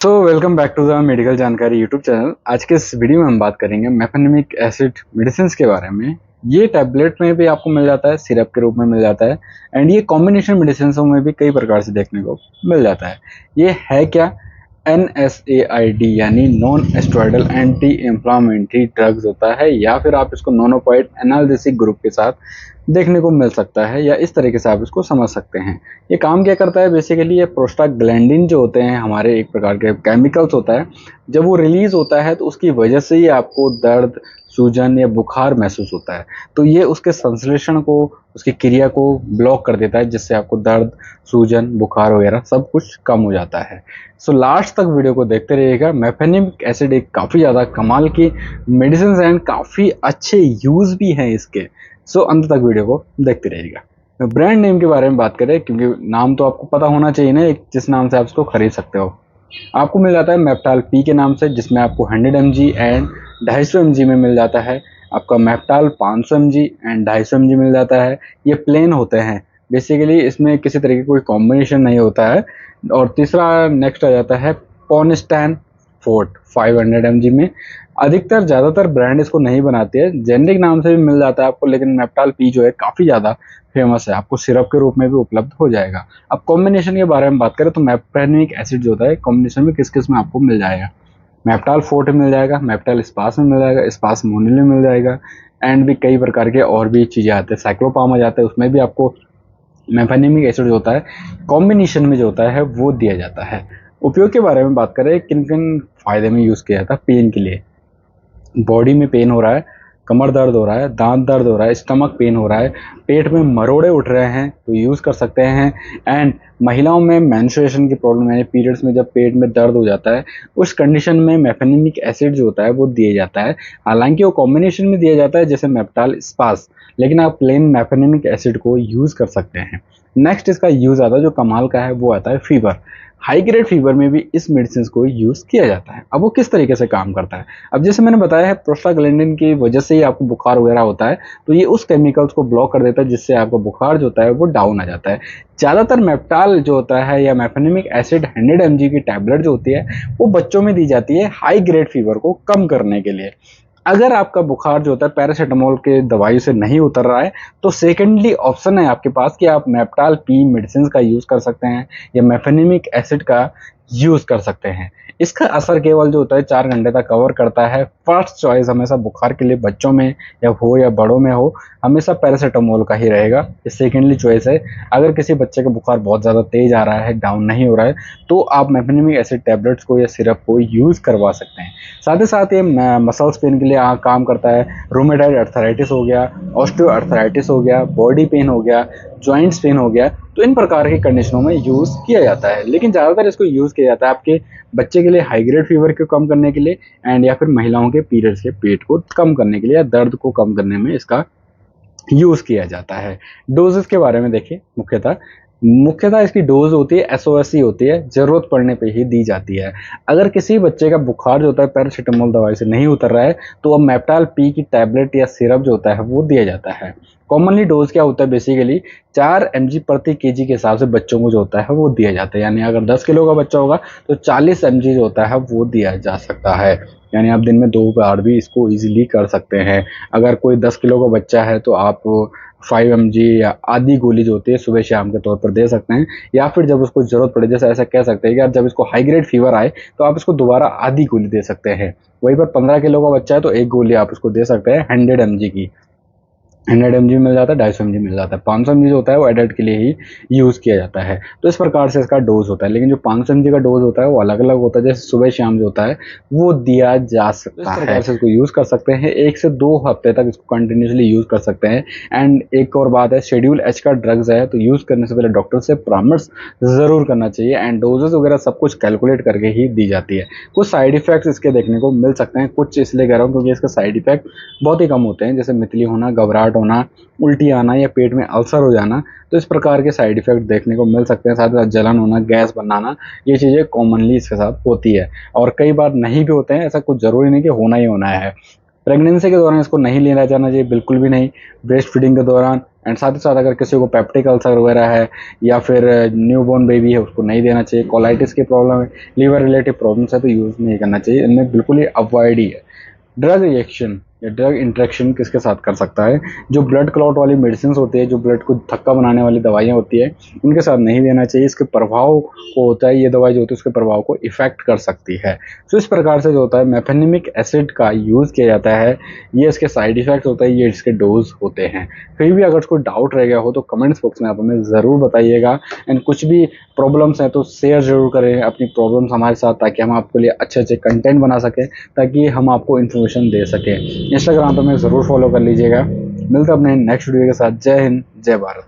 Welcome back to the medical जानकारी YouTube channel. आज के इस वीडियो में हम बात करेंगे मेफेनेमिक एसिड मेडिसिन के बारे में। ये टैबलेट में भी आपको मिल जाता है, सिरप के रूप में मिल जाता है एंड ये कॉम्बिनेशन मेडिसिन में भी कई प्रकार से देखने को मिल जाता है। ये है क्या? NSAID यानी नॉन एस्टेरॉयडल एंटी इंफ्लामेटरी ड्रग्स होता है, या फिर आप इसको नॉनओपाइड एनाल्जेसिक ग्रुप के साथ देखने को मिल सकता है, या इस तरीके से आप इसको समझ सकते हैं। ये काम क्या करता है? बेसिकली ये प्रोस्टाग्लैंडिन जो होते हैं हमारे एक प्रकार के केमिकल्स होता है, जब वो रिलीज होता है तो उसकी वजह से ही आपको दर्द, सूजन या बुखार महसूस होता है। तो ये उसके संश्लेषण को, उसकी क्रिया को ब्लॉक कर देता है, जिससे आपको दर्द, सूजन, बुखार वगैरह सब कुछ कम हो जाता है। लास्ट तक वीडियो को देखते रहिएगा। मेफेनेमिक एसिड एक काफ़ी ज़्यादा कमाल की मेडिसिन एंड काफ़ी अच्छे यूज़ भी हैं इसके। अंत तक वीडियो को देखते रहिएगा। ब्रांड नेम के बारे में बात करें, क्योंकि नाम तो आपको पता होना चाहिए ना, एक जिस नाम से आप इसको खरीद सकते हो। आपको मिल जाता है मेप्टाल पी के नाम से, जिसमें आपको 100 mg एंड 250 mg में मिल जाता है। आपका मेप्टाल 500 mg एंड 250 mg मिल जाता है। ये प्लेन होते हैं, बेसिकली इसमें किसी तरीके कोई कॉम्बिनेशन नहीं होता है। और तीसरा नेक्स्ट आ जाता है पोनेस्टैन फोर्ट 500 mg में। अधिकतर ज़्यादातर ब्रांड इसको नहीं बनाती है, जेनरिक नाम से भी मिल जाता है आपको, लेकिन मेप्टाल पी जो है काफ़ी ज़्यादा फेमस है, आपको सिरप के रूप में भी उपलब्ध हो जाएगा। अब कॉम्बिनेशन के बारे में बात करें तो मेफेनेमिक एसिड जो होता है कॉम्बिनेशन में किस किस में आपको मिल जाएगा। मेप्टाल फोर्ट मिल जाएगा, मेप्टाल स्पास में मिल जाएगा, स्पास मोनिल में मिल जाएगा एंड भी कई प्रकार के और भी चीज़ें आते हैं। साइक्लोपाम आ जाता है, उसमें भी आपको मेफेनेमिक एसिड जो होता है कॉम्बिनेशन में जो होता है वो दिया जाता है। उपयोग के बारे में बात करें, किन किन फायदे में यूज़ किया जाता है। पेन के लिए, बॉडी में पेन हो रहा है, कमर दर्द हो रहा है, दांत दर्द हो रहा है, स्टमक पेन हो रहा है, पेट में मरोड़े उठ रहे हैं तो यूज़ कर सकते हैं। एंड महिलाओं में मेंस्ट्रुएशन की प्रॉब्लम है, पीरियड्स में जब पेट में दर्द हो जाता है, उस कंडीशन में मेफेनेमिक एसिड जो होता है वो दिया जाता है। हालांकि वो कॉम्बिनेशन में दिया जाता है जैसे मेप्टाल स्पास, लेकिन आप प्लेन मेफेनेमिक एसिड को यूज़ कर सकते हैं। नेक्स्ट इसका यूज़ आता है जो कमाल का है, वो आता है फीवर। हाई ग्रेड फीवर में भी इस मेडिसिन को यूज़ किया जाता है। अब वो किस तरीके से काम करता है, अब जैसे मैंने बताया है प्रोस्टाग्लैंडिन की वजह से ही आपको बुखार वगैरह होता है, तो ये उस केमिकल्स को ब्लॉक कर देता है, जिससे आपका बुखार जो होता है वो डाउन आ जाता है। ज़्यादातर मेप्टाल जो होता है या मेफेनेमिक एसिड 100 mg की टैबलेट जो होती है वो बच्चों में दी जाती है हाई ग्रेड फीवर को कम करने के लिए। अगर आपका बुखार जो होता है पैरासीटामोल के दवाई से नहीं उतर रहा है, तो सेकेंडली ऑप्शन है आपके पास कि आप मेप्टाल पी मेडिसिन का यूज़ कर सकते हैं या मेफेनेमिक एसिड का यूज़ कर सकते हैं। इसका असर केवल जो होता है 4 घंटे तक कवर करता है। फर्स्ट चॉइस हमेशा बुखार के लिए बच्चों में या बड़ों में हो, हमेशा पैरासीटामोल का ही रहेगा। ये सेकेंडली चॉइस है। अगर किसी बच्चे का बुखार बहुत ज़्यादा तेज आ रहा है, डाउन नहीं हो रहा है, तो आप मेफेनेमिक एसिड टैबलेट्स को या सिरप को यूज़ करवा सकते हैं। साथ ही साथ ये मसल्स पेन के लिए काम करता है। रोमेटाइड अर्थराइटिस हो गया, ऑस्टियो अर्थराइटिस हो गया, बॉडी पेन हो गया, जॉइंट्स पेन हो गया, तो इन प्रकार की कंडीशनों में यूज़ किया जाता है। लेकिन ज़्यादातर इसको यूज़ किया जाता है आपके बच्चे के लिए हाई ग्रेड फीवर को कम करने के लिए एंड या फिर महिलाओं के पीरियड्स के पेट को कम करने के लिए या दर्द को कम करने में इसका यूज़ किया जाता है। डोजेस के बारे में देखिए, मुख्यतः इसकी डोज होती है SOS होती है, ज़रूरत पड़ने पे ही दी जाती है। अगर किसी बच्चे का बुखार जो होता है पैरासीटामोल दवाई से नहीं उतर रहा है, तो अब मेप्टाल पी की टैबलेट या सिरप जो होता है वो दिया जाता है। कॉमनली डोज क्या होता है, बेसिकली 4 mg प्रति kg के हिसाब से बच्चों को जो होता है वो दिया जाता है। यानी अगर 10 किलो का बच्चा होगा तो 40 mg जो होता है वो दिया जा सकता है। यानी आप दिन में 2 बार भी इसको ईजिली कर सकते हैं। अगर कोई 10 किलो का बच्चा है तो आप 5 mg या आधी गोली जो होती है सुबह शाम के तौर पर दे सकते हैं, या फिर जब उसको ज़रूरत पड़े, जैसे ऐसा कह सकते हैं कि जब इसको हाई ग्रेड फीवर आए तो आप इसको दोबारा आधी गोली दे सकते हैं। वहीं पर 15 किलो का बच्चा है तो एक गोली आप इसको दे सकते हैं 100 mg की। 100 mg मिल जाता है, 250 mg मिल जाता है। 500 mg जो होता है वो एडल्ट के लिए ही यूज़ किया जाता है। तो इस प्रकार से इसका डोज होता है, लेकिन जो 500 mg का डोज होता है वो अलग अलग होता है, जैसे सुबह शाम जो होता है वो दिया जा सकता है। इस प्रकार से इसको यूज़ कर सकते हैं, 1 से 2 हफ्ते तक इसको कंटिन्यूसली यूज़ कर सकते हैं। एंड एक और बात है, शेड्यूल H का ड्रग्स है तो यूज़ करने से पहले डॉक्टर से परामर्श ज़रूर करना चाहिए एंड डोजेस वगैरह सब कुछ कैलकुलेट करके ही दी जाती है। कुछ साइड इफेक्ट्स इसके देखने को मिल सकते हैं, कुछ इसलिए कह रहा हूँ क्योंकि इसके साइड इफेक्ट बहुत ही कम होते हैं, जैसे मितली होना, घबराहट होना, उल्टी आना या पेट में अल्सर हो जाना, तो इस प्रकार के साइड इफेक्ट देखने को मिल सकते हैं। साथ ही साथ जलन होना, गैस बनाना, ये चीज़ें कॉमनली इसके साथ होती है और कई बार नहीं भी होते हैं। ऐसा कुछ ज़रूरी नहीं कि होना ही होना है। प्रेगनेंसी के दौरान इसको नहीं लेना जाना चाहिए, बिल्कुल भी नहीं। ब्रेस्ट फीडिंग के दौरान एंड साथ ही साथ अगर किसी को पेप्टिक अल्सर वगैरह है या फिर न्यूबॉर्न बेबी है उसको नहीं देना चाहिए। कोलाइटिस की प्रॉब्लम है, लीवर रिलेटेड प्रॉब्लम्स है तो यूज़ नहीं करना चाहिए, इनमें बिल्कुल ही अवॉइड ही है। ड्रग रिएक्शन या ड्रग इंटरेक्शन किसके साथ कर सकता है, जो ब्लड क्लॉट वाली मेडिसिन होती है, जो ब्लड को थक्का बनाने वाली दवाइयाँ होती है, इनके साथ नहीं देना चाहिए। इसके प्रभाव को होता है, ये दवाई जो होती है उसके प्रभाव को इफेक्ट कर सकती है। तो इस प्रकार से जो होता है मेफेनेमिक एसिड का यूज़ किया जाता है, ये इसके साइड इफेक्ट होता है, ये इसके डोज होते हैं। कहीं भी अगर कोई डाउट रह गया हो तो कमेंट्स बॉक्स में आप हमें ज़रूर बताइएगा। एंड कुछ भी प्रॉब्लम्स हैं तो शेयर ज़रूर करें अपनी प्रॉब्लम्स हमारे साथ, ताकि हम आपके लिए अच्छे अच्छे कंटेंट बना सकें, ताकि हम आपको इन्फॉर्मेशन दे सकें। इंस्टाग्राम पर हमें ज़रूर फॉलो कर लीजिएगा। मिलते हैं अपने नेक्स्ट वीडियो के साथ। जय हिंद, जय भारत।